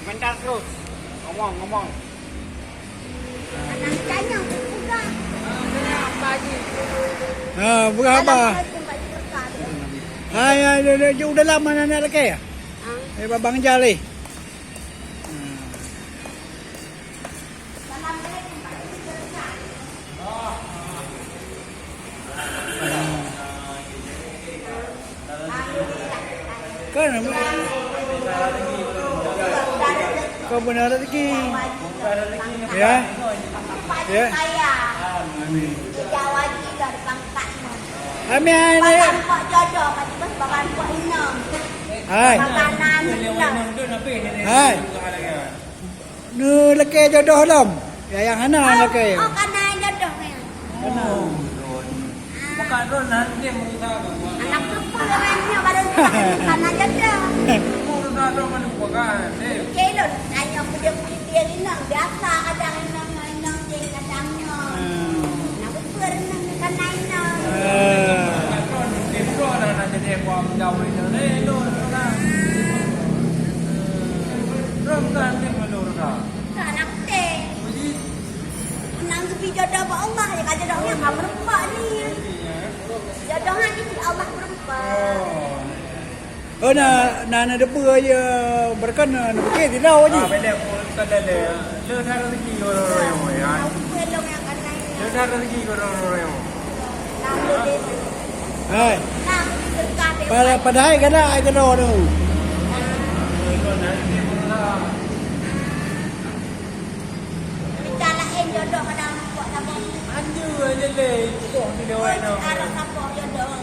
Komentar terus. Ngomong. Anak tanya juga. Pagi. Berapa? Udah lama nak lelaki ya? Babang Jali. Kan kau benar rezeki. Ya. Ya. Jawa juga di pangkat. Kami ini. Bagan kok jodoh kat bos bagan kok inang. Hai. Makanan Hai. Nu lelaki jodoh lam. Ya yang mana lelaki? Oh kana jodoh ni. Bukan ron nanti merusak. Anak perempuannya baru kana jodoh. Merusak ron kan bukan. Kelon tanya punya dia inang biasa kadang inang je kadangnya. Nak berenang kana inang. Jadi kuam jauh ini lo lah. Rom kan dia melur dah. Anak teh. Nang sepi jodoh ba Allah ya kan jodohnya enggak berempat ni. Jodohnya itu Allah berempat. Nak depa je berkan nak pergi tidak aja. Benda pun tak ada. Le dah rezeki orang-orang ya. Pelong yang kana inang. Le dah rezeki orang-orang. Hai. Nang dekat Padahal kada ai kada tu. Bicara jodoh kadang buat apa. Anju aja le. Kok ni dia orang no. Arah siapa jodoh.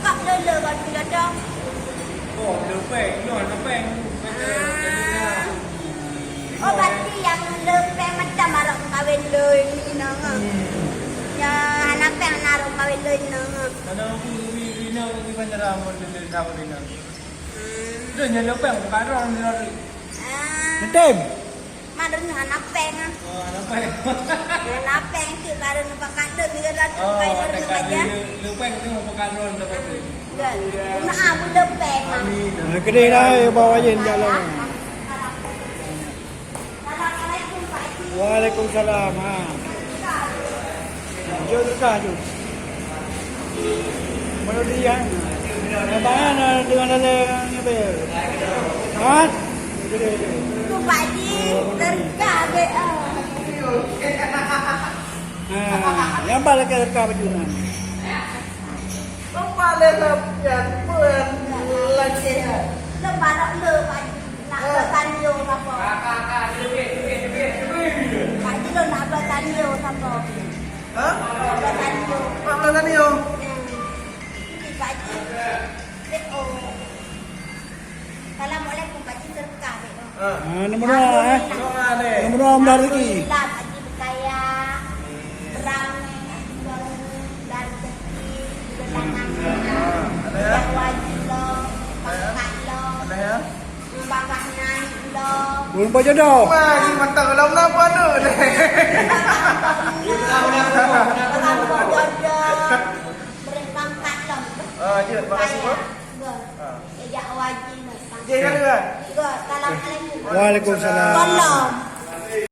Kak lele kan jodoh. Oh, lepeng, lepeng. Oh, berarti yang lepeng macam arah kawin le ni nang. Ya, anak peng naruh kawin le nang. Kalau wina di bandara mau le tahu wina. Dia nya lepeng bukan orang ni. Nanti. Mana anak peng ah. Oh, lepeng. Anak peng tu baru nampak kata dia dah Oh, kawin le aja. lepeng tu bukan orang dapat. Kan. Nak abu lepeng ah. Gede dah bawa je jalan. Assalamualaikum Pak Haji. Waalaikumsalam. Jom dekat tu. Mana dia? Abang dengan ni ber. Mat. Tu Pak Haji terkabe ah. Yang balik ke dekat baju ni. Balik yang pun lagi. Lebaran le Pak Haji. Nak bertanya apa? Kakak, Pak Haji lo nak bertanya apa? Hah? Bertanya. Apa tadi yo? Pak Haji. Assalamualaikum Pak Haji terkabe. Nombor dua Nombor dua ambil lagi. Pak Haji berkaya. Beramai. Dan rezeki. Dengan yang wajib lo. Pangkat lo. Ada ya? Bangga naik lo. Belum baca dah. Wah, ni mantap kalau nak apa tu? Berapa jodoh. Beri pangkat lo. Je, terima kasih bro. Ejak wajib. Je kan? Assalamualaikum. Waalaikumsalam. Tolong.